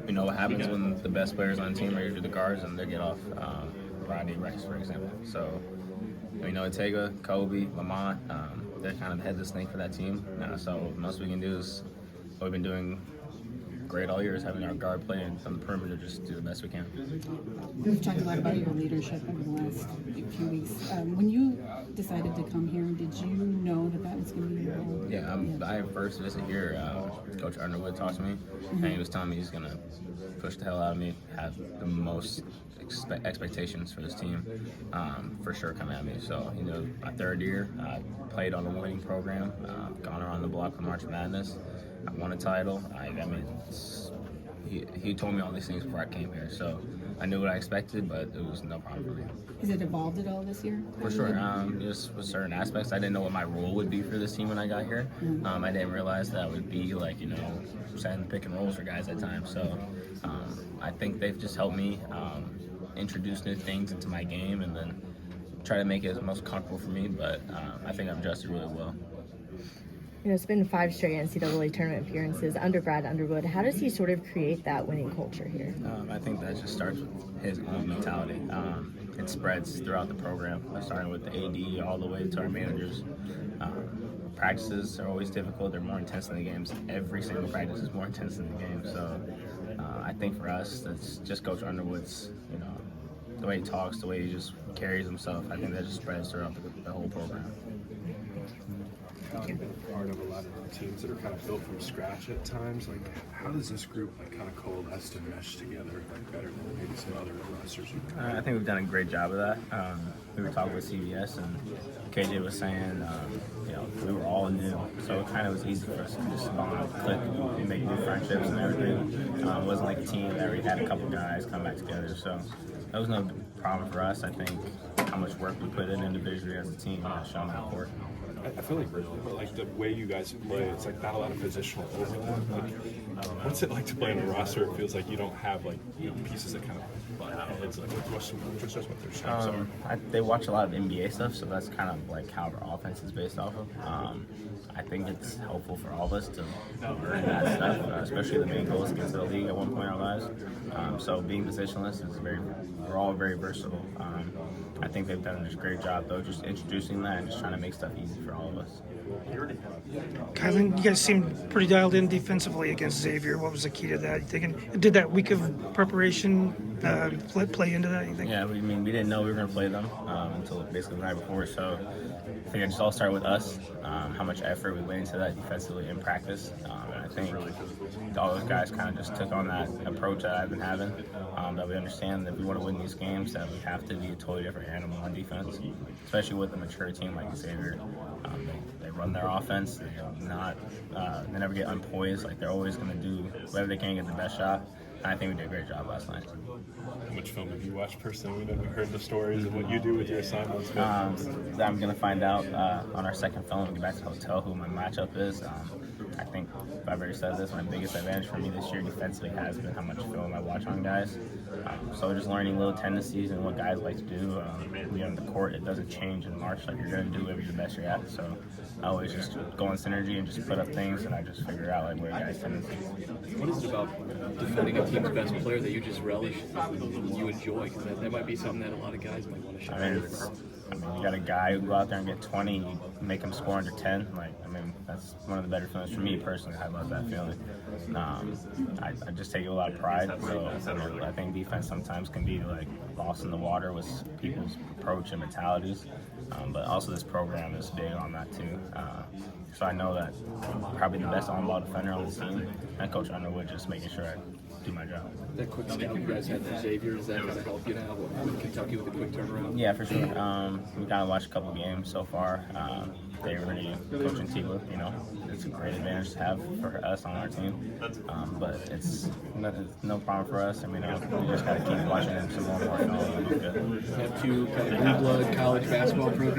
you know what happens when the best players on the team are usually the guards and they get off. Rodney Rex, for example. So, you know, Ortega, Kobe, Lamont, they're kind of the head of the snake for that team. So most we can do is what we've been doing great all year is having our guard play and on the perimeter just do the best we can. We've talked a lot about your leadership over the last few weeks. When you decided to come here, did you know that was going to be your role? Yeah, I first visit here, Coach Underwood talked to me, and he was telling me he's going to push the hell out of me, have the most expectations for this team, for sure come at me. So, you know, my third year, I played on a winning program, gone around the block for March Madness. I won a title. I mean, he told me all these things before I came here, so I knew what I expected, but it was no problem for me. Has it evolved at all this year? For sure. Just with certain aspects, I didn't know what my role would be for this team when I got here. I didn't realize that would be like, you know, setting the pick and rolls for guys at times. So I think they've just helped me introduce new things into my game and then try to make it as most comfortable for me. But I think I've adjusted really well. You know, it's been 5 straight NCAA tournament appearances under Brad Underwood. How does he sort of create that winning culture here? I think that just starts with his own mentality. It spreads throughout the program, starting with the AD all the way to our managers. Practices are always difficult. They're more intense than the games. Every single practice is more intense than the game. So I think for us, that's just Coach Underwood's, you know, the way he talks, the way he just carries himself. I think that just spreads throughout the whole program. You've been part of a lot of teams that are kind of built from scratch at times. Like, how does this group like kind of coalesce and mesh together like better than maybe some other rosters? I think we've done a great job of that. We were talking with CBS, and KJ was saying, you know, we were all new, so it kind of was easy for us to just click and make new friendships and everything. It wasn't like a team that we had a couple guys come back together, so that was no problem for us. I think how much work we put in individually as a team has shown that court. I feel like the way you guys play, it's like not a lot of positional overlap. Like, what's it like to play on a roster? It feels like you don't have like, you know, pieces that kind of butt out. It's like just what their strengths are. They watch a lot of NBA stuff, so that's kind of like how our offense is based off of. I think it's helpful for all of us to learn that stuff, especially the main goals against the league at one point in our lives. So being positionless is we're all very versatile. I think they've done a great job, though, just introducing that and just trying to make stuff easy for all of us. Kylan, you guys seemed pretty dialed in defensively against Xavier. What was the key to that? You thinking, did that week of preparation play into that, you think? Yeah, we didn't know we were going to play them until basically the night before, so I think it just all started with us, how much effort we went into that defensively in practice. And I think all those guys kind of just took on that approach that I've been having, that we understand that if we want to win these games, that we have to be a totally different animal on defense, especially with a mature team like Xavier. They run their offense. They never get unpoised. Like, they're always going to do whatever they can to get the best shot. And I think we did a great job last night. How much film have you watched personally? We've heard the stories of what you do with your assignments. I'm going to find out on our second film when we get back to the hotel who my matchup is. I think I've already said this, my biggest advantage for me this year defensively has been how much film I watch on guys. So just learning little tendencies and what guys like to do. On the court, it doesn't change in March. Like, you're going to do whatever you're the best you're at. So I always just go in synergy and just put up things, and I just figure out like where guys' tendencies. What is it about defending a team's best player that you just relish, you enjoy? Because that might be something that a lot of guys might want to show. I mean, you got a guy who go out there and get 20, you make him score under 10. That's one of the better feelings for me personally. I love that feeling. I just take a lot of pride. So I think defense sometimes can be like lost in the water with people's approach and mentalities. But also this program is big on that too. So I know that I'm probably the best on-ball defender on the team, and Coach Underwood just making sure I do my job. That quick scout you guys had for Xavier, does that kind of help you now with Kentucky with a quick turnaround? Yeah, for sure. We kind of watched a couple games so far. They already coaching Tila, you know, it's a great advantage to have for us on our team. But it's no problem for us. We just got to keep watching them some more. You have two kind of blue blood college basketball programs.